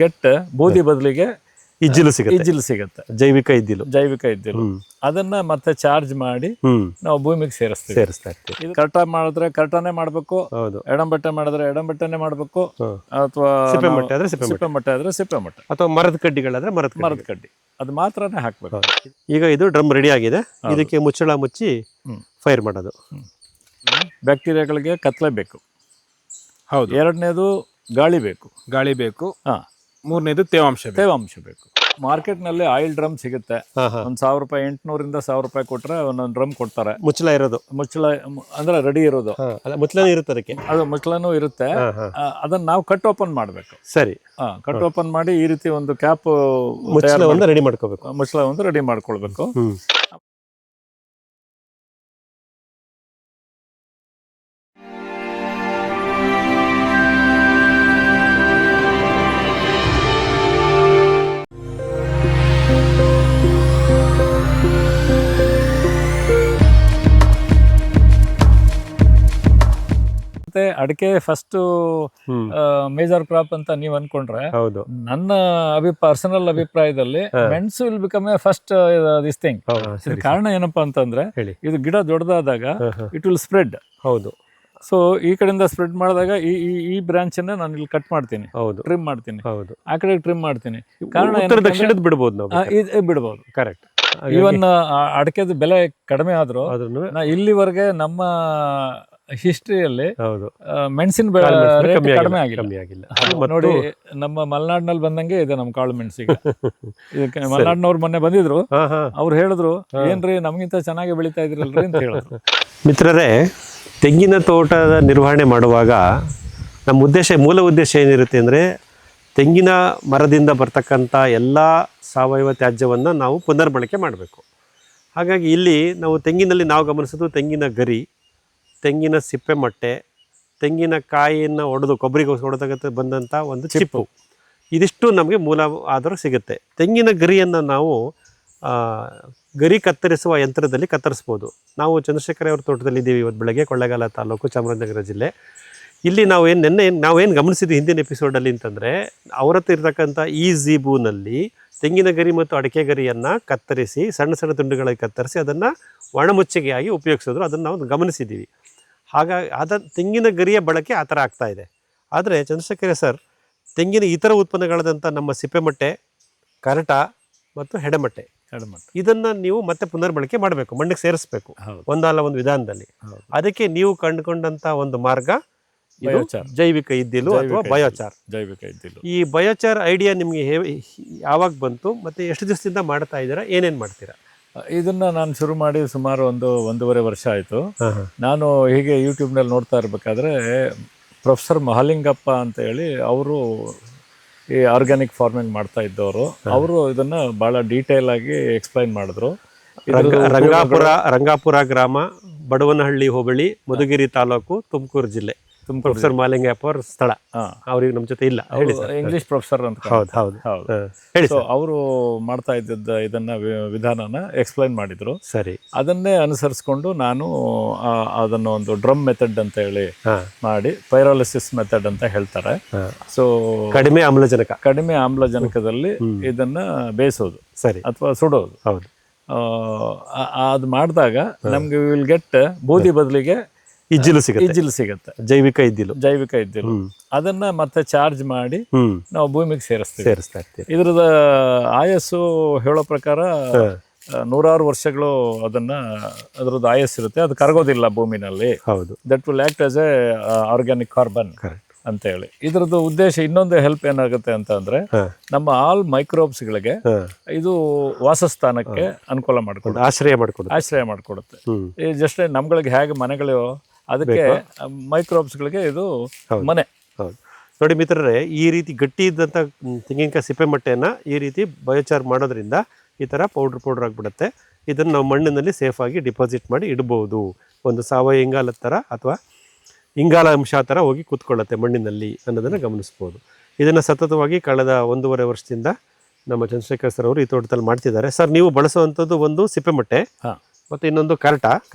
ಕೆಟ್ಟ ಬೂದಿ ಬದಲಿಗೆ ಇಜ್ಜಿಲು ಸಿಗುತ್ತೆ ಜೈವಿಕ ಇದ್ದಿಲು ಅದನ್ನ ಮತ್ತೆ ಚಾರ್ಜ್ ಮಾಡಿ ನಾವು ಭೂಮಿಗೆ ಸೇರಿಸ್ತಾ ಇರ್ತೀವಿ. ಕರ್ಟ ಮಾಡಿದ್ರೆ ಕರ್ಟನೆ ಮಾಡ್ಬೇಕು, ಎಡಂಬಟ್ಟೆ ಮಾಡಿದ್ರೆ ಎಡಂಬಟ್ಟೆನೆ ಮಾಡ್ಬೇಕು, ಅಥವಾ ಸಿಪ್ಪೆ ಮಟ್ಟೆ ಆದ್ರೆ ಸಿಪ್ಪೆ ಮಟ್ಟೆ ಅಥವಾ ಮರದ ಕಡ್ಡಿಗಳಾದ್ರೆ ಮರದ ಕಡ್ಡಿ ಅದು ಮಾತ್ರನೇ ಹಾಕ್ಬೇಕು. ಈಗ ಇದು ಡ್ರಮ್ ರೆಡಿ ಆಗಿದೆ. ಇದಕ್ಕೆ ಮುಚ್ಚಳ ಮುಚ್ಚಿ ಫೈರ್ ಮಾಡೋದು. ಬ್ಯಾಕ್ಟೀರಿಯಾಗಳಿಗೆ ಕತ್ಲೆ ಬೇಕು. ಹೌದು. ಎರಡನೇದು ಗಾಳಿ ಬೇಕು. ಮೂರನೇದು ತೇವಾಂಶ ಬೇಕು. ಮಾರ್ಕೆಟ್ ನಲ್ಲಿ ಆಯಿಲ್ ಡ್ರಮ್ ಸಿಗುತ್ತೆ. ಒಂದ್ ₹1,800 ಇಂದ ₹1,000 ಕೊಟ್ರೆ ಒಂದೊಂದು ಡ್ರಮ್ ಕೊಡ್ತಾರೆ. ಮುಚ್ಚಳ ಅಂದ್ರೆ ರೆಡಿ ಇರೋದು. ಅದು ಮುಚ್ಚಳನೂ ಇರುತ್ತೆ. ಅದನ್ನ ನಾವು ಕಟ್ ಓಪನ್ ಮಾಡ್ಬೇಕು. ಸರಿ, ಕಟ್ ಓಪನ್ ಮಾಡಿ ಈ ರೀತಿ ಒಂದು ಕ್ಯಾಪ್ ರೆಡಿ ಮಾಡ್ಕೋಬೇಕು. ಮುಚ್ಚಳ ಒಂದು ರೆಡಿ ಮಾಡ್ಕೊಳ್ಬೇಕು. ಮತ್ತೆ ಅಡಿಕೆ ಫಸ್ಟ್ ಮೇಜರ್ ಕ್ರಾಪ್ ಅಂತ ನೀವ್ ಅನ್ಕೊಂಡ್ರೆ, ನನ್ನ ಪರ್ಸನಲ್ ಅಭಿಪ್ರಾಯದಲ್ಲಿ ಮೆಣಸು will become A first this thing. ಕಾರಣ ಏನಪ್ಪಾ ಅಂತಂದ್ರೆ, ಇದು ಗಿಡ ದೊಡ್ಡದಾದಾಗ ಇಟ್ ವಿಲ್ ಸ್ಪ್ರೆಡ್. ಹೌದು. ಸೊ ಈ ಕಡೆಯಿಂದ ಸ್ಪ್ರೆಡ್ ಮಾಡಿದಾಗ ಈ ಬ್ರಾಂಚ್ ಅನ್ನ ನಾನು ಇಲ್ಲಿ ಕಟ್ ಮಾಡ್ತೀನಿ, ಟ್ರಿಮ್ ಮಾಡ್ತೀನಿ, ಆ ಕಡೆ ಟ್ರಿಮ್ ಮಾಡ್ತೀನಿ. ಕಾರಣ ಬಿಡಬಹುದು. ಕರೆಕ್ಟ್. ಇವನ್ ಅಡಿಕೆದು ಬೆಲೆ ಕಡಿಮೆ ಆದ್ರೂ ಇಲ್ಲಿವರೆಗೆ ನಮ್ಮ ಹಿಸ್ಟ್ರಿಯಲ್ಲಿ ಮೆಣಸಿನ ಬೆಳೆ ಕಡಿಮೆ ಆಗಿಲ್ಲ. ನೋಡಿ, ನಮ್ಮ ಮಲೆನಾಡಿನಲ್ಲಿ ಬಂದಂಗೆ ಇದೆ ನಮ್ಮ ಕಾಳು ಮೆಣಸಿಗೆ. ಇದಕ್ಕೆ ಮಲೆನಾಡಿನವ್ರು ಮೊನ್ನೆ ಬಂದಿದ್ರು. ಅವ್ರು ಹೇಳಿದ್ರು, ಏನ್ರಿ ನಮ್ಗಿಂತ ಚೆನ್ನಾಗಿ ಬೆಳೀತಾ ಇದ್ರಲ್ರಿ ಅಂತ ಹೇಳಿದ್ರು. ಮಿತ್ರರೇ, ತೆಂಗಿನ ತೋಟದ ನಿರ್ವಹಣೆ ಮಾಡುವಾಗ ನಮ್ಮ ಮೂಲ ಉದ್ದೇಶ ಏನಿರುತ್ತೆ ಅಂದರೆ, ತೆಂಗಿನ ಮರದಿಂದ ಬರ್ತಕ್ಕಂಥ ಎಲ್ಲ ಸಾವಯವ ತ್ಯಾಜ್ಯವನ್ನು ನಾವು ಪುನರ್ಬಳಕೆ ಮಾಡಬೇಕು. ಹಾಗಾಗಿ ಇಲ್ಲಿ ನಾವು ತೆಂಗಿನಲ್ಲಿ ನಾವು ಗಮನಿಸೋದು ತೆಂಗಿನ ಗರಿ, ತೆಂಗಿನ ಸಿಪ್ಪೆ ಮಟ್ಟೆ, ತೆಂಗಿನ ಕಾಯಿಯನ್ನು ಕೊಬ್ಬರಿಗೆ ಹೊಡೆದಾಗ ಬಂದಂಥ ಒಂದು ಚಿಪ್ಪು, ಇದಿಷ್ಟು ನಮಗೆ ಮೂಲ ಆಧಾರ ಸಿಗುತ್ತೆ. ತೆಂಗಿನ ಗರಿಯನ್ನು ನಾವು ಗರಿ ಕತ್ತರಿಸುವ ಯಂತ್ರದಲ್ಲಿ ಕತ್ತರಿಸ್ಬೋದು. ನಾವು ಚಂದ್ರಶೇಖರ್ ಅವ್ರ ತೋಟದಲ್ಲಿ ಇದ್ದೀವಿ ಇವತ್ತು ಬೆಳಗ್ಗೆ, ಕೊಳ್ಳೇಗಾಲ ತಾಲೂಕು, ಚಾಮರಾಜನಗರ ಜಿಲ್ಲೆ. ಇಲ್ಲಿ ನಾವೇನು ಗಮನಿಸಿದ್ವಿ ಹಿಂದಿನ ಎಪಿಸೋಡಲ್ಲಿ ಅಂತಂದರೆ, ಅವ್ರ ಹತ್ರ ಇರ್ತಕ್ಕಂಥ ಈ ಝೀಬೂನಲ್ಲಿ ತೆಂಗಿನ ಗರಿ ಮತ್ತು ಅಡಿಕೆ ಗರಿಯನ್ನು ಕತ್ತರಿಸಿ ಸಣ್ಣ ಸಣ್ಣ ತುಂಡುಗಳಿಗೆ ಕತ್ತರಿಸಿ ಅದನ್ನು ಒಣಮುಚ್ಚಿಗೆಯಾಗಿ ಉಪಯೋಗಿಸಿದ್ರು. ಅದನ್ನು ನಾವು ಗಮನಿಸಿದ್ದೀವಿ. ಹಾಗಾಗಿ ತೆಂಗಿನ ಗರಿಯ ಬಳಕೆ ಆ ಥರ ಆಗ್ತಾಯಿದೆ. ಆದರೆ ಚಂದ್ರಶೇಖರ ಸರ್, ತೆಂಗಿನ ಇತರ ಉತ್ಪನ್ನಗಳಾದಂಥ ನಮ್ಮ ಸಿಪ್ಪೆಮಟ್ಟೆ, ಕರಟ ಮತ್ತು ಹೆಡೆಮಟ್ಟೆ, ಇದನ್ನು ನೀವು ಮತ್ತೆ ಪುನರ್ಬಳಕೆ ಮಾಡಬೇಕು, ಮಣ್ಣಿಗೆ ಸೇರಿಸಬೇಕು ಒಂದಲ್ಲ ಒಂದು ವಿಧಾನದಲ್ಲಿ. ಅದಕ್ಕೆ ನೀವು ಕಂಡುಕೊಂಡಂಥ ಒಂದು ಮಾರ್ಗ ಜೈವಿಕ ಇದ್ದಿಲು ಅಥವಾ ಬಯೋಚಾರ್. ಈ ಬಯೋಚಾರ್ ಐಡಿಯಾ ನಿಮಗೆ ಯಾವಾಗ ಬಂತು ಮತ್ತು ಎಷ್ಟು ದಿವಸದಿಂದ ಮಾಡ್ತಾ ಇದ್ದೀರಾ, ಏನೇನು ಮಾಡ್ತೀರಾ? ಇದನ್ನ ನಾನು ಶುರು ಮಾಡಿ ಸುಮಾರು 1.5 ವರ್ಷ ಆಯಿತು. ನಾನು ಹೀಗೆ ಯೂಟ್ಯೂಬ್ನಲ್ಲಿ ನೋಡ್ತಾ ಇರಬೇಕಾದ್ರೆ ಪ್ರೊಫೆಸರ್ ಮಹಾಲಿಂಗಪ್ಪ ಅಂತ ಹೇಳಿ, ಅವರು ಈ ಆರ್ಗ್ಯಾನಿಕ್ ಫಾರ್ಮಿಂಗ್ ಮಾಡ್ತಾ ಇದ್ದವರು, ಅವರು ಇದನ್ನ ಬಹಳ ಡೀಟೇಲ್ ಆಗಿ ಎಕ್ಸ್ಪ್ಲೈನ್ ಮಾಡಿದ್ರು. ರಂಗಾಪುರ ಗ್ರಾಮ, ಬಡವನಹಳ್ಳಿ ಹೋಬಳಿ, ಮಧುಗಿರಿ ತಾಲೂಕು, ತುಮಕೂರು ಜಿಲ್ಲೆ. ಪ್ರೊಫೆಸರ್ ಮಹಾಲಿಂಗಪ್ಪ ಅವ್ರ ಸ್ಥಳ. ಅವ್ರಿಗೆ ನಮ್ಮ ಜೊತೆ ಇಲ್ಲ, ಇಂಗ್ಲಿಷ್ ಪ್ರೊಫೆಸರ್ ಅಂತ. ಅವರು ಮಾಡ್ತಾ ಇದ್ದ ಇದನ್ನ ವಿಧಾನನ ಎಕ್ಸ್ಪ್ಲೈನ್ ಮಾಡಿದ್ರು. ಸರಿ, ಅದನ್ನೇ ಅನುಸರಿಸ್ಕೊಂಡು ನಾನು ಅದನ್ನ ಒಂದು ಡ್ರಮ್ ಮೆಥಡ್ ಅಂತ ಹೇಳಿ ಮಾಡಿ, ಪೈರಾಲಿಸಿಸ್ ಮೆಥಡ್ ಅಂತ ಹೇಳ್ತಾರೆ. ಸೊ ಕಡಿಮೆ ಆಮ್ಲಜನಕದಲ್ಲಿ ಇದನ್ನ ಬೇಯಿಸೋದು, ಸರಿ, ಅಥವಾ ಸುಡೋದು. ಹೌದು. ಅದು ಮಾಡಿದಾಗ ನಮ್ಗೆ ವಿಲ್ ಗೆಟ್ ಬೂದಿ ಬದಲಿಗೆ ಇಜ್ಜಿಲು ಸಿಗುತ್ತೆ, ಜೈವಿಕ ಇದ್ದಿಲು. ಅದನ್ನ ಮತ್ತೆ ಚಾರ್ಜ್ ಮಾಡಿ ನಾವು ಭೂಮಿಗೆ ಸೇರಿಸ್ತಾ ಇರ್ತೀವಿ. ಇದ್ರದ ಆಯಸ್ಸು ಹೇಳೋ ಪ್ರಕಾರ 100 ವರ್ಷಗಳು ಅದ್ರದ್ದು ಆಯಸ್ಸಿರುತ್ತೆ. ಅದು ಕರಗೋದಿಲ್ಲ ಭೂಮಿನಲ್ಲಿ. ಹೌದು. That will act as A organic carbon ಅಂತ ಹೇಳಿ. ಇದ್ರದ್ದು ಉದ್ದೇಶ ಇನ್ನೊಂದು ಹೆಲ್ಪ್ ಏನಾಗುತ್ತೆ ಅಂತ ಅಂದ್ರೆ, ನಮ್ಮ ಆಲ್ ಮೈಕ್ರೋಬ್ಸ್ ಗಳಿಗೆ ಇದು ವಾಸಸ್ಥಾನಕ್ಕೆ ಅನುಕೂಲ ಮಾಡ್ಕೊಡುತ್ತೆ, ಆಶ್ರಯ ಮಾಡ್ಕೊಡುತ್ತೆ. ಜಸ್ಟ್ ನಮ್ಗಳಿಗೆ ಹೇಗೆ ಮನೆಗಳು, ಅದಕ್ಕೆ ಮೈಕ್ರೋಬ್ಸ್ಗಳಿಗೆ ಇದು ಮನೆ. ಹೌದು. ನೋಡಿ ಮಿತ್ರರೇ, ಈ ರೀತಿ ಗಟ್ಟಿ ಇದ್ದಂಥ ತೆಂಗಿನಕಾಯಿ ಸಿಪ್ಪೆ ಮಟ್ಟೆಯನ್ನು ಈ ರೀತಿ ಬಯೋಚಾರ್ ಮಾಡೋದ್ರಿಂದ ಈ ಥರ ಪೌಡ್ರ್ ಆಗಿಬಿಡುತ್ತೆ. ಇದನ್ನು ನಾವು ಮಣ್ಣಿನಲ್ಲಿ ಸೇಫಾಗಿ ಡಿಪಾಸಿಟ್ ಮಾಡಿ ಇಡ್ಬೋದು. ಒಂದು ಸಾವಯವ ಇಂಗಾಲದ ಥರ ಅಥವಾ ಇಂಗಾಲ ಅಂಶ ಥರ ಹೋಗಿ ಕೂತ್ಕೊಳ್ಳುತ್ತೆ ಮಣ್ಣಿನಲ್ಲಿ ಅನ್ನೋದನ್ನು ಗಮನಿಸ್ಬೋದು. ಇದನ್ನು ಸತತವಾಗಿ ಕಳೆದ 1.5 ವರ್ಷದಿಂದ ನಮ್ಮ ಚಂದ್ರಶೇಖರ್ ಸರ್ ಅವರು ಈ ತೋಟದಲ್ಲಿ ಮಾಡ್ತಿದ್ದಾರೆ. ಸರ್, ನೀವು ಬಳಸುವಂಥದ್ದು ಒಂದು ಸಿಪ್ಪೆ ಮಟ್ಟೆ, ಮತ್ತೆ ಇನ್ನೊಂದು ಕರಟ,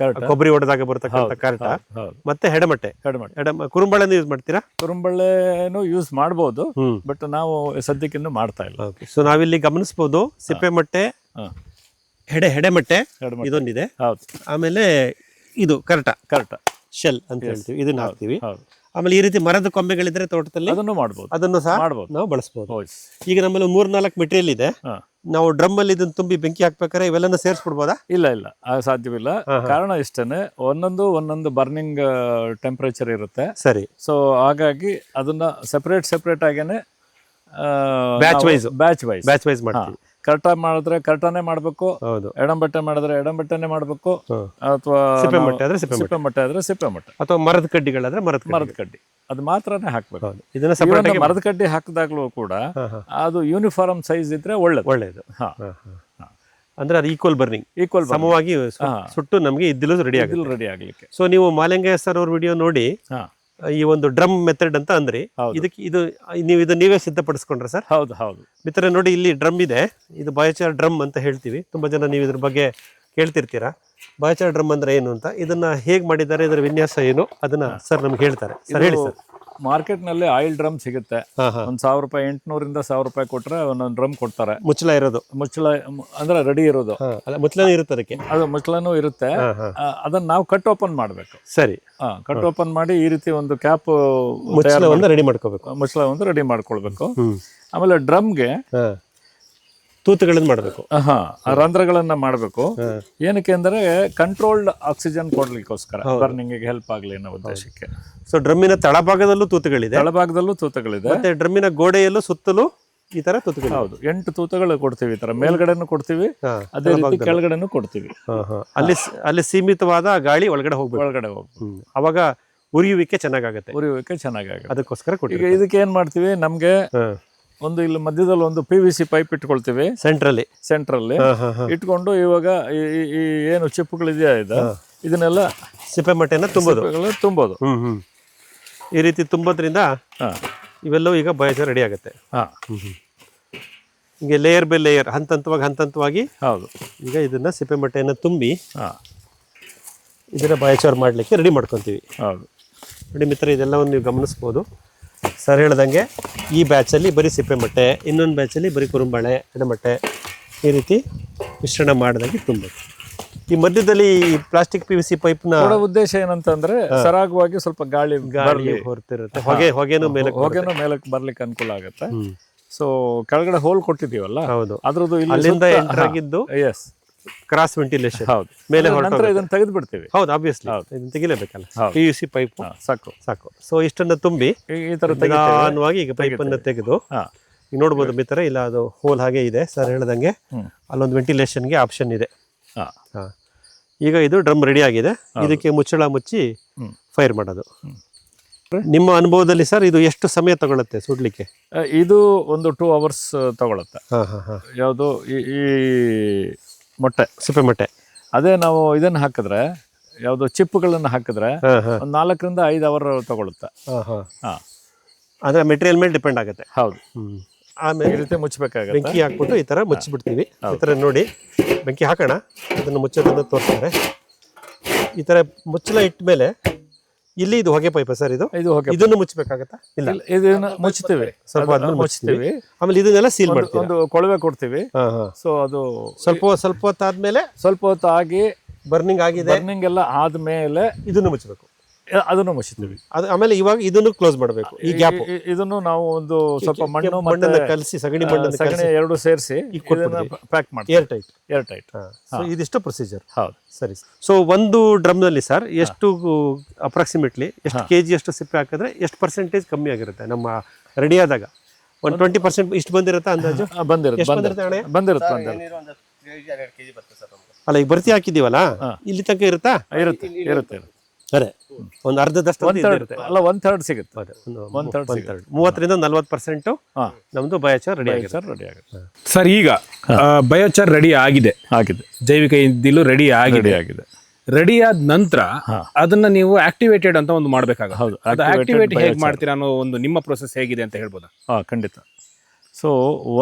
ಕೊಬ್ಬರಿ ಹೊಡೆದಾಗ ಬರ್ತಕ್ಕಂಥ ಕರಟ, ಮತ್ತೆ ಹೆಡಮಟ್ಟೆ. ಕುರುಂಬಳೆನ ಯೂಸ್ ಮಾಡ್ತೀರಾ? ಕುರುಂಬಳೆನೂ ಯೂಸ್ ಮಾಡ್ಬೋದು, ಬಟ್ ನಾವು ಸದ್ಯಕ್ಕಿನ್ನೂ ಮಾಡ್ತಾ ಇಲ್ಲ. ಸೊ ನಾವಿಲ್ಲಿ ಗಮನಿಸಬಹುದು ಸಿಪ್ಪೆ ಮಟ್ಟೆ, ಹೆಡೆಮಟ್ಟೆ ಇದೊಂದಿದೆ, ಆಮೇಲೆ ಇದು ಕರಟ ಶೆಲ್ ಅಂತ ಹೇಳ್ತೀವಿ, ಇದನ್ನ ಹಾಕ್ತಿವಿ. ಆಮೇಲೆ ಈ ರೀತಿ ಮರದ ಕೊಂಬೆಗಳಿದ್ರೆ ತೋಟದಲ್ಲಿ ಅದನ್ನು ಸಹ ನಾವು ಬಳಸಬಹುದು. ಈಗ ನಮ್ಮಲ್ಲಿ 3-4 ಮೆಟೀರಿಯಲ್ ಇದೆ. ನಾವು ಡ್ರಮ್ ಅಲ್ಲಿ ಇದನ್ನ ತುಂಬಿ ಬೆಂಕಿ ಹಾಕ್ಬೇಕಾದ್ರೆ ಇವೆಲ್ಲನ ಸೇರಿಸ್ಬಿಡ್ಬೋದಾ? ಇಲ್ಲ ಸಾಧ್ಯವಿಲ್ಲ. ಕಾರಣ ಇಷ್ಟೇನೆ, ಒಂದೊಂದು ಬರ್ನಿಂಗ್ ಟೆಂಪರೇಚರ್ ಇರುತ್ತೆ. ಸರಿ. ಸೊ ಹಾಗಾಗಿ ಅದನ್ನ ಸೆಪರೇಟ್ ಆಗೇನೆ ಬ್ಯಾಚ್ ವೈಸ್ ಮಾಡ್ತೀವಿ. ಕರಟ ಮಾಡಿದ್ರೆ ಕರಟನೇ ಮಾಡ್ಬೇಕು, ಎಡಂಬಟ್ಟೆ ಮಾಡಿದ್ರೆ ಎಡಂಬಟ್ಟೆನೆ ಮಾಡ್ಬೇಕು, ಅಥವಾ ಸಿಪ್ಪೆ ಮಟ್ಟೆ ಆದ್ರೆ ಸಿಪ್ಪೆ ಮಟ್ಟೆ, ಅಥವಾ ಮರದ ಕಡ್ಡಿಗಳಾದ್ರೆ ಮರದ ಕಡ್ಡಿ ಅದು ಮಾತ್ರನೇ ಹಾಕ್ಬೇಕು. ಇದನ್ನ ಮರದ ಕಡ್ಡಿ ಹಾಕಿದಾಗ್ಲೂ ಕೂಡ ಅದು ಯೂನಿಫಾರ್ಮ್ ಸೈಜ್ ಇದ್ರೆ ಒಳ್ಳೇದು. ಅಂದ್ರೆ ಅದು ಈಕ್ವಲ್ ಸಮವಾಗಿ ಸುಟ್ಟು ನಮಗೆ ಇದ್ದಿಲು ರೆಡಿ ಆಗ್ಲಿಕ್ಕೆ. ಸೊ ನೀವು ಮಾಲಿಂಗಯ್ಯ ಸರ್ ಅವ್ರ ವಿಡಿಯೋ ನೋಡಿ ಈ ಒಂದು ಡ್ರಮ್ ಮೆಥಡ್ ಅಂತ ಅಂದ್ರಿ, ಇದಕ್ಕೆ ನೀವೇ ಸಿದ್ಧಪಡಿಸ್ಕೊಂಡ್ರೆ ಸರ್? ಹೌದು ಮಿತ್ರ ನೋಡಿ, ಇಲ್ಲಿ ಡ್ರಮ್ ಇದೆ, ಇದು ಬಯೋಚಾರ್ ಡ್ರಮ್ ಅಂತ ಹೇಳ್ತೀವಿ. ತುಂಬಾ ಜನ ನೀವು ಇದ್ರ ಬಗ್ಗೆ ಕೇಳ್ತಿರ್ತೀರಾ, ಬಯೋಚಾರ್ ಡ್ರಮ್ ಅಂದ್ರೆ ಏನು ಅಂತ. ಇದನ್ನ ಹೇಗ್ ಮಾಡಿದ್ದಾರೆ, ಇದರ ವಿನ್ಯಾಸ ಏನು, ಅದನ್ನ ಸರ್ ನಮ್ಗೆ ಹೇಳ್ತಾರೆ. ಸರ್ ಹೇಳಿ ಸರ್. ಮಾರ್ಕೆಟ್ ನಲ್ಲಿ ಆಯಿಲ್ ಡ್ರಮ್ ಸಿಗುತ್ತೆ. 1,000 ರೂಪಾಯಿ, 800 1,000 ರೂಪಾಯಿ ಕೊಟ್ರೆ ಒಂದೊಂದು ಡ್ರಮ್ ಕೊಡ್ತಾರೆ. ಮುಚ್ಚಳ ಅಂದ್ರೆ ರೆಡಿ ಇರೋದು. ಮುಚ್ಚಳನೂ ಇರುತ್ತೆ ಅದಕ್ಕೆ? ಅದು ಮುಚ್ಚಳನೂ ಇರುತ್ತೆ. ಅದನ್ನ ನಾವು ಕಟ್ ಓಪನ್ ಮಾಡ್ಬೇಕು. ಸರಿ. ಕಟ್ ಓಪನ್ ಮಾಡಿ ಈ ರೀತಿ ಒಂದು ಕ್ಯಾಪ್ ರೆಡಿ ಮಾಡ್ಕೋಬೇಕು. ಮುಚ್ಚಳ ಒಂದು ರೆಡಿ ಮಾಡ್ಕೊಳ್ಬೇಕು. ಆಮೇಲೆ ಡ್ರಮ್ಗೆ ತೂತುಗಳನ್ನು ಮಾಡಬೇಕು, ರಂಧ್ರಗಳನ್ನ ಮಾಡಬೇಕು. ಏನಕ್ಕೆ ಅಂದ್ರೆ ಕಂಟ್ರೋಲ್ಡ್ ಆಕ್ಸಿಜನ್ ಕೊಡ್ಲಿಕ್ಕೋಸ್ಕರ, ಬರ್ನಿಂಗ್ ಹೆಲ್ಪ್ ಆಗ್ಲಿ ಅನ್ನೋ ಉದ್ದೇಶಕ್ಕೆ. ಸೊ ಡ್ರಮ್ಮಿನ ತಳಭಾಗದಲ್ಲೂ ತೂತುಗಳಿದೆ, ಮತ್ತೆ ಡ್ರಮ್ಮಿನ ಗೋಡೆಯಲ್ಲೂ ಸುತ್ತಲೂ ಈ ತರ ತೂತುಗಳು. ಹೌದು, 8 ತೂತುಗಳು ಕೊಡ್ತೀವಿ. ಈ ತರ ಮೇಲ್ಗಡೆನೂ ಕೊಡ್ತೀವಿ, ಅದೇ ರೀತಿ ಕೆಳಗಡೆನೂ ಕೊಡ್ತೀವಿ. ಅಲ್ಲಿ ಸೀಮಿತವಾದ ಗಾಳಿ ಒಳಗಡೆ ಹೋಗ್ಬೇಕು. ಅವಾಗ ಉರಿಯುವಿಕೆ ಚೆನ್ನಾಗಾಗುತ್ತೆ. ಅದಕ್ಕೋಸ್ಕರ ಈಗ ಇದಕ್ಕೆ ಏನ್ ಮಾಡ್ತೀವಿ, ನಮ್ಗೆ ಒಂದು ಇಲ್ಲಿ ಮಧ್ಯದಲ್ಲಿ ಒಂದು PVC ಪೈಪ್ ಇಟ್ಕೊಳ್ತೀವಿ ಸೆಂಟ್ರಲ್ಲಿ ಇಟ್ಕೊಂಡು, ಇವಾಗ ಈ ಏನು ಚಿಪ್ಪುಗಳಿದೆಯಾ ಇದನ್ನೆಲ್ಲ ಸಿಪ್ಪೆ ಮಟ್ಟೆನ ತುಂಬೋದು. ಈ ರೀತಿ ತುಂಬೋದ್ರಿಂದ ಇವೆಲ್ಲವೂ ಈಗ ಬಯೋಚಾರ್ ರೆಡಿ ಆಗುತ್ತೆ. ಈಗ ಲೇಯರ್ ಬೈ ಲೇಯರ್, ಹಂತವಾಗಿ ಈಗ ಇದನ್ನ ಸಿಪ್ಪೆ ಮಟ್ಟೆಯನ್ನು ತುಂಬಿ ಇದನ್ನ ಬಯೋಚಾರ್ ಮಾಡ್ಲಿಕ್ಕೆ ರೆಡಿ ಮಾಡ್ಕೊಂತೀವಿ. ನೋಡಿ ಮಿತ್ರ, ಇದೆಲ್ಲವನ್ನು ನೀವು ಗಮನಿಸ್ಬೋದು. ಸರ್ ಹೇಳ್ದಂಗೆ ಈ ಬ್ಯಾಚಲ್ಲಿ ಬರೀ ಸಿಪ್ಪೆ ಮಟ್ಟೆ, ಇನ್ನೊಂದು ಬ್ಯಾಚಲ್ಲಿ ಬರೀ ಕುರುಂಬಳೆ, ಎಡಮಟ್ಟೆ, ಈ ರೀತಿ ಮಿಶ್ರಣ ಮಾಡಿದಾಗೆ ತುಂಬಬೇಕು. ಈ ಮಧ್ಯದಲ್ಲಿ ಪ್ಲಾಸ್ಟಿಕ್ PVC ಪೈಪ್ನ ಉದ್ದೇಶ ಏನಂತಂದ್ರೆ ಸರಾಗವಾಗಿ ಸ್ವಲ್ಪ ಗಾಳಿ ಹೊರತಿರುತ್ತೆ, ಹೊಗೆನೂ ಮೇಲಕ್ಕೆ ಬರ್ಲಿಕ್ಕೆ ಅನುಕೂಲ ಆಗುತ್ತೆ. ಸೊ ಕೆಳಗಡೆ ಹೋಲ್ ಕೊಟ್ಟಿದೀವಲ್ಲ, ಅದ್ರದ್ದು ಅಲ್ಲಿಂದ ಎಂಟರ್ ಆಗಿದ್ದು ಕ್ರಾಸ್ ವೆಂಟಿಲೇಷನ್ ಮೇಲೆ ಇದನ್ನ ತೆಗೆದು ಬಿಡ್ತೀವಿ. ಹೌದು, ಆಬ್ವಿಯಸ್ಲಿ ಇದನ್ನ ತೆಗಿಲೇಬೇಕಲ್ಲ, PVC ಪೈಪ್ ಸಾಕು. ಸೊ ಇಷ್ಟನ್ನ ತುಂಬಿ ಈ ತರ ನಿಧಾನವಾಗಿ ಈಗ ಪೈಪ್ ಅನ್ನ ತೆಗೆದು ಈಗ ನೋಡ್ಬೋದು ಮಿತ್ರ, ಇಲ್ಲ ಅದು ಹೋಲ್ ಹಾಗೆ ಇದೆ. ಸರ್ ಹೇಳ್ದಂಗೆ ಅಲ್ಲೊಂದು ವೆಂಟಿಲೇಷನ್ಗೆ ಆಪ್ಷನ್ ಇದೆ. ಈಗ ಇದು ಡ್ರಮ್ ರೆಡಿ ಆಗಿದೆ. ಇದಕ್ಕೆ ಮುಚ್ಚಳ ಮುಚ್ಚಿ ಫೈರ್ ಮಾಡೋದು. ನಿಮ್ಮ ಅನುಭವದಲ್ಲಿ ಸರ್ ಇದು ಎಷ್ಟು ಸಮಯ ತಗೊಳುತ್ತೆ ಸುಡ್ಲಿಕ್ಕೆ? ಇದು ಒಂದು 2 hours ತಗೊಳುತ್ತೆ. ಯಾವುದು ಈ ಮೊಟ್ಟೆ, ಸಿಪ್ಪೆ ಮೊಟ್ಟೆ. ಅದೇ ನಾವು ಇದನ್ನ ಹಾಕಿದ್ರೆ, ಯಾವುದು ಚಿಪ್ಪುಗಳನ್ನ ಹಾಕಿದ್ರೆ 4 ರಿಂದ 5 hour ತಗೊಳುತ್ತೆ. ಅಂದ್ರೆ ಮೆಟೀರಿಯಲ್ ಮೇಲೆ ಡಿಪೆಂಡ್ ಆಗುತ್ತೆ. ಹೌದು. ಆಮೇಲೆ ಈ ರೀತಿ ಮುಚ್ಚಬೇಕಾಗುತ್ತೆ. ಬೆಂಕಿ ಹಾಕ್ಬಿಟ್ಟು ಈ ತರ ಮುಚ್ಚಿಬಿಡ್ತೀವಿ. ಈ ತರ ನೋಡಿ, ಬೆಂಕಿ ಹಾಕೋಣ, ಅದನ್ನು ಮುಚ್ಚೋದನ್ನು ತೋರಿಸ್ತಾರೆ. ಈ ತರ ಮುಚ್ಚಳ ಇಟ್ಟ ಮೇಲೆ ಇಲ್ಲಿ ಇದು ಹೊಗೆ ಪೈಪ ಸರ್, ಇದನ್ನು ಮುಚ್ಚಬೇಕಾಗತ್ತಾ? ಇಲ್ಲ, ಇದನ್ನ ಮುಚ್ತೀವಿ, ಸ್ವಲ್ಪ ಮುಚ್ತೀವಿ. ಆಮೇಲೆ ಇದನ್ನೆಲ್ಲ ಸೀಲ್ ಮಾಡ್ತೀವಿ, ಒಂದು ಕೊಳವೆ ಕೊಡ್ತೀವಿ. ಸೊ ಅದು ಸ್ವಲ್ಪ ಹೊತ್ತಾದ್ಮೇಲೆ, ಸ್ವಲ್ಪ ಹೊತ್ತು ಆಗಿ ಬರ್ನಿಂಗ್ ಎಲ್ಲ ಆದ್ಮೇಲೆ ಇದನ್ನು ಮುಚ್ಚಬೇಕು, ಅದನ್ನು ಮುಚ್ತೀವಿ. ಆಮೇಲೆ ಇವಾಗ ಇದನ್ನು ಕ್ಲೋಸ್ ಮಾಡಬೇಕು. ಈ ಗ್ಯಾಪ್ ಇದನ್ನು ನಾವು ಒಂದು ಸ್ವಲ್ಪ ಮಣ್ಣನ್ನು ಕಲಸಿ, ಸಗಣಿ ಎರಡು ಸೇರಿಸಿ ಪ್ಯಾಕ್ ಮಾಡಿ ಏರ್ ಟೈಟ್. ಇದಿಷ್ಟು ಪ್ರೊಸೀಜರ್. ಹೌದು, ಸರಿ. ಸೊ ಒಂದು ಡ್ರಮ್ ನಲ್ಲಿ ಸರ್ ಎಷ್ಟು ಅಪ್ರಾಕ್ಸಿಮೇಟ್ಲಿ ಎಷ್ಟು kg ಅಷ್ಟು ಸಿಪ್ಪೆ ಹಾಕಿದ್ರೆ ಎಷ್ಟು ಪರ್ಸೆಂಟೇಜ್ ಕಮ್ಮಿ ಆಗಿರುತ್ತೆ ನಮ್ಮ ರೆಡಿ ಆದಾಗ? 20% ಇಷ್ಟು ಬಂದಿರುತ್ತೆ ಅಂದಾಜು? ಬಂದಿರುತ್ತೆ. ಅಲ್ಲ, ಈಗ ಬರ್ತಿ ಹಾಕಿದೀವಲ್ಲ, ಇಲ್ಲಿ ತನಕ ಇರುತ್ತಾ? ಇರುತ್ತೆ. ಅದೇ ಒಂದು ಅರ್ಧದಷ್ಟು ಅಲ್ಲ, 1/3 ಸಿಗುತ್ತೆ. 30 ರಿಂದ 40% ನಮ್ದು ಬಯೋಚಾರ್ ರೆಡಿ ಆಗುತ್ತೆ. ಸರ್, ಈಗ ಬಯೋಚಾರ್ ರೆಡಿ ಆಗಿದೆ, ಜೈವಿಕ ಇಂಧನ ರೆಡಿ ಆಗಿದೆ. ರೆಡಿ ಆದ ನಂತರ ಅದನ್ನ ನೀವು ಆಕ್ಟಿವೇಟೆಡ್ ಅಂತ ಒಂದು ಮಾಡ್ಬೇಕಾಗುತ್ತೆ. ಹೌದು, ಅದು ಆಕ್ಟಿವೇಟ್ ಹೇಗೆ ಮಾಡ್ತೀರಾ ಅನ್ನೋ ಒಂದು ನಿಮ್ಮ ಪ್ರೊಸೆಸ್ ಹೇಗಿದೆ ಅಂತ ಹೇಳ್ಬೋದಾ? ಖಂಡಿತ. So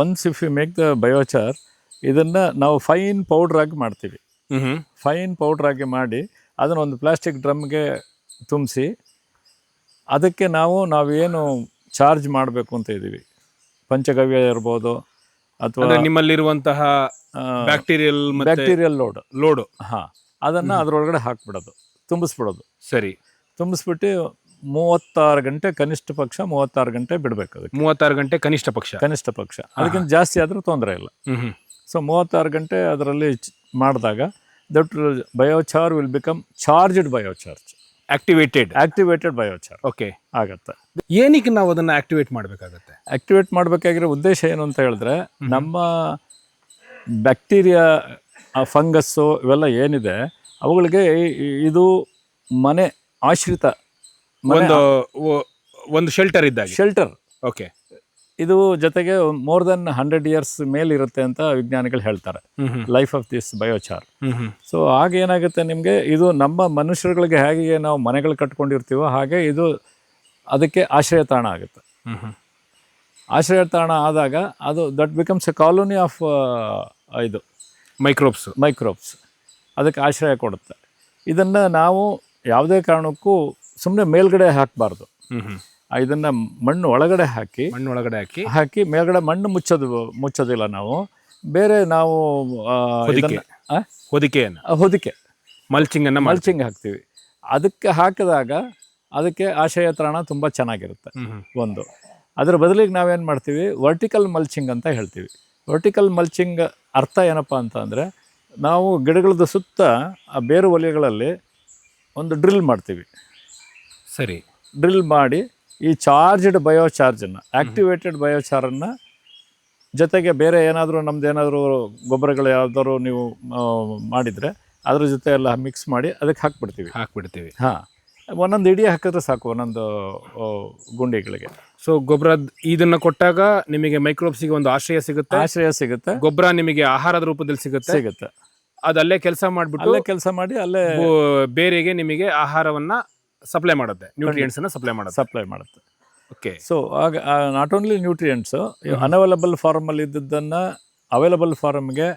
once if you make the biochar, ಇದನ್ನ ನಾವು ಫೈನ್ ಪೌಡರ್ ಆಗಿ ಮಾಡ್ತೀವಿ. ಫೈನ್ ಪೌಡ್ರ್ ಆಗಿ ಮಾಡಿ ಅದನ್ನು ಒಂದು ಪ್ಲಾಸ್ಟಿಕ್ ಡ್ರಮ್ಗೆ ತುಂಬಿಸಿ ಅದಕ್ಕೆ ನಾವೇನು ಚಾರ್ಜ್ ಮಾಡಬೇಕು ಅಂತ ಇದ್ದೀವಿ, ಪಂಚಗವ್ಯ ಇರ್ಬೋದು ಅಥವಾ ನಿಮ್ಮಲ್ಲಿರುವಂತಹ ಬ್ಯಾಕ್ಟೀರಿಯಲ್ ಲೋಡು ಅದನ್ನು ಅದರೊಳಗಡೆ ಹಾಕ್ಬಿಡೋದು, ತುಂಬಿಸ್ಬಿಡೋದು. ಸರಿ, ತುಂಬಿಸ್ಬಿಟ್ಟು 36 ಗಂಟೆ ಕನಿಷ್ಠ ಪಕ್ಷ 36 ಗಂಟೆ ಬಿಡಬೇಕು. ಅದಕ್ಕೆ 36 ಗಂಟೆ ಕನಿಷ್ಠ ಪಕ್ಷ, ಅದಕ್ಕಿಂತ ಜಾಸ್ತಿ ಆದರೂ ತೊಂದರೆ ಇಲ್ಲ. ಸೊ 36 ಗಂಟೆ ಅದರಲ್ಲಿ ಮಾಡಿದಾಗ that biochar will become charged biochar, activated biochar. Okay, ಆಗತ್ತೆ. ಏನಕ್ಕೆ ನಾವು ಅದನ್ನ ಆಕ್ಟಿವೇಟ್ ಮಾಡಬೇಕಾಗತ್ತೆ? ಆಕ್ಟಿವೇಟ್ ಮಾಡಬೇಕಾಗಿರೋ ಉದ್ದೇಶ ಏನು ಅಂತ ಹೇಳಿದ್ರೆ, ನಮ್ಮ ಬ್ಯಾಕ್ಟೀರಿಯಾ, ಫಂಗಸ್ಸು ಇವೆಲ್ಲ ಏನಿದೆ ಅವುಗಳಿಗೆ ಇದು ಮನೆ ಆಶ್ರಿತ, ಒಂದು ಶೆಲ್ಟರ್ ಇದ್ದಾಗ. ಶೆಲ್ಟರ್. ಓಕೆ. ಇದು ಜೊತೆಗೆ ಮೋರ್ ದೆನ್ 100 years ಮೇಲಿರುತ್ತೆ ಅಂತ ವಿಜ್ಞಾನಿಗಳು ಹೇಳ್ತಾರೆ, life of this biochar. So ಆಗ ಏನಾಗುತ್ತೆ ನಿಮಗೆ, ಇದು ನಮ್ಮ ಮನುಷ್ಯರುಗಳಿಗೆ ಹೇಗೆ ನಾವು ಮನೆಗಳು ಕಟ್ಕೊಂಡಿರ್ತೀವೋ ಹಾಗೆ ಇದು ಅದಕ್ಕೆ ಆಶ್ರಯ ತಾಣ ಆಗುತ್ತೆ. ಆಶ್ರಯ ತಾಣ ಆದಾಗ ಅದು that becomes A colony of ಇದು ಮೈಕ್ರೋಬ್ಸ್ ಅದಕ್ಕೆ ಆಶ್ರಯ ಕೊಡುತ್ತೆ. ಇದನ್ನು ನಾವು ಯಾವುದೇ ಕಾರಣಕ್ಕೂ ಸುಮ್ಮನೆ ಮೇಲ್ಗಡೆ ಹಾಕಬಾರ್ದು. ಇದನ್ನು ಮಣ್ಣು ಒಳಗಡೆ ಹಾಕಿ ಮೇಲ್ಗಡೆ ಮಣ್ಣು ಮುಚ್ಚೋದಿಲ್ಲ. ನಾವು ಬೇರೆ ಹೊದಿಕೆ ಮಲ್ಚಿಂಗ್ ಹಾಕ್ತೀವಿ. ಅದಕ್ಕೆ ಹಾಕಿದಾಗ ಅದಕ್ಕೆ ಆಶ್ರಯ ತಾಣ ತುಂಬ ಚೆನ್ನಾಗಿರುತ್ತೆ. ಒಂದು ಅದರ ಬದಲಿಗೆ ನಾವೇನು ಮಾಡ್ತೀವಿ, ವರ್ಟಿಕಲ್ ಮಲ್ಚಿಂಗ್ ಅಂತ ಹೇಳ್ತೀವಿ. ವರ್ಟಿಕಲ್ ಮಲ್ಚಿಂಗ್ ಅರ್ಥ ಏನಪ್ಪ ಅಂತ ಅಂದರೆ, ನಾವು ಗಿಡಗಳದ್ದು ಸುತ್ತ ಆ ಬೇರು ವಲಯಗಳಲ್ಲಿ ಒಂದು ಡ್ರಿಲ್ ಮಾಡ್ತೀವಿ. ಸರಿ, ಡ್ರಿಲ್ ಮಾಡಿ ಈ ಚಾರ್ಜ್ಡ್ ಬಯೋಚಾರ್ಜನ್ನು, ಆ್ಯಕ್ಟಿವೇಟೆಡ್ ಬಯೋಚಾರನ್ನು ಜೊತೆಗೆ ಬೇರೆ ಏನಾದರೂ ನಮ್ಮದೇನಾದರೂ ಗೊಬ್ಬರಗಳು ಯಾವ್ದಾದ್ರು ನೀವು ಮಾಡಿದರೆ ಅದ್ರ ಜೊತೆ ಎಲ್ಲ ಮಿಕ್ಸ್ ಮಾಡಿ ಅದಕ್ಕೆ ಹಾಕ್ಬಿಡ್ತೀವಿ. ಒಂದೊಂದು ಇಡೀ ಹಾಕಿದ್ರೆ ಸಾಕು, ಒಂದೊಂದು ಗುಂಡಿಗಳಿಗೆ. ಸೊ ಗೊಬ್ಬರ ಇದನ್ನು ಕೊಟ್ಟಾಗ ನಿಮಗೆ ಮೈಕ್ರೋಬ್ಸಿಗೆ ಒಂದು ಆಶ್ರಯ ಸಿಗುತ್ತೆ. ಗೊಬ್ಬರ ನಿಮಗೆ ಆಹಾರದ ರೂಪದಲ್ಲಿ ಸಿಗುತ್ತೆ. ಅದು ಅಲ್ಲೇ ಕೆಲಸ ಮಾಡಿ ಅಲ್ಲೇ ಬೇರೆಗೆ ನಿಮಗೆ ಆಹಾರವನ್ನ ಸಪ್ಲೈ ಮಾಡುತ್ತೆ, ನ್ಯೂಟ್ರಿಯೆಂಟ್ಸ್ ಅನ್ನ ಸಪ್ಲೈ ಮಾಡುತ್ತೆ. ಓಕೆ. ಸೊ ಆಗ ನಾಟ್ ಓನ್ಲಿ ನ್ಯೂಟ್ರಿಯೆಂಟ್ಸ್, ಅನ್ಅವೈಲಬಲ್ ಫಾರ್ಮಲ್ಲಿ ಇದ್ದದ್ದನ್ನು ಅವೈಲಬಲ್ ಫಾರ್ಮ್ಗೆ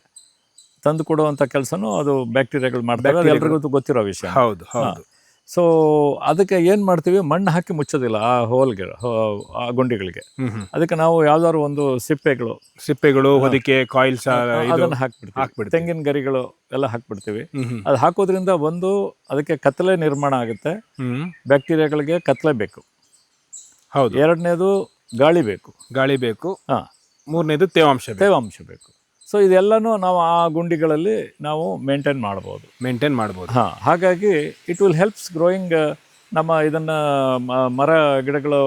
ತಂದು ಕೊಡುವಂಥ ಕೆಲಸನೂ ಅದು ಬ್ಯಾಕ್ಟೀರಿಯಾಗಳು ಮಾಡ್ತಾರೆ. ಅದು ಎಲ್ರಿಗೂ ಗೊತ್ತಿರೋ ವಿಷಯ. ಹೌದು. ಸೊ ಅದಕ್ಕೆ ಏನು ಮಾಡ್ತೀವಿ, ಮಣ್ಣು ಹಾಕಿ ಮುಚ್ಚೋದಿಲ್ಲ ಆ ಹೋಲ್ಗೆ, ಆ ಗುಂಡಿಗಳಿಗೆ. ಅದಕ್ಕೆ ನಾವು ಯಾವ್ದಾದ್ರು ಒಂದು ಸಿಪ್ಪೆಗಳು ಹೊದಿಕೆ, ಕಾಯಿಲ್ಸ್ ಅದನ್ನು ಹಾಕ್ಬಿಡ್ತೀವಿ. ತೆಂಗಿನ ಗರಿಗಳು ಎಲ್ಲ ಹಾಕ್ಬಿಡ್ತೀವಿ. ಅದು ಹಾಕೋದ್ರಿಂದ ಒಂದು ಅದಕ್ಕೆ ಕತ್ತಲೆ ನಿರ್ಮಾಣ ಆಗುತ್ತೆ, ಬ್ಯಾಕ್ಟೀರಿಯಾಗಳಿಗೆ ಕತ್ತಲೆ ಬೇಕು. ಹೌದು. ಎರಡನೇದು ಗಾಳಿ ಬೇಕು. ಮೂರನೇದು ತೇವಾಂಶ ಬೇಕು. ಸೊ ಇದೆಲ್ಲನೂ ನಾವು ಆ ಗುಂಡಿಗಳಲ್ಲಿ ನಾವು ಮೇಂಟೈನ್ ಮಾಡ್ಬೋದು. ಹಾಗಾಗಿ ಇಟ್ ವಿಲ್ ಹೆಲ್ಪ್ಸ್ ಗ್ರೋಯಿಂಗ್. ನಮ್ಮ ಇದನ್ನು ಮರ ಗಿಡಗಳು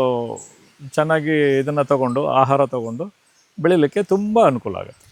ಚೆನ್ನಾಗಿ ಇದನ್ನು ತಗೊಂಡು ಆಹಾರ ತಗೊಂಡು ಬೆಳಿಲಿಕ್ಕೆ ತುಂಬ ಅನುಕೂಲ ಆಗುತ್ತೆ.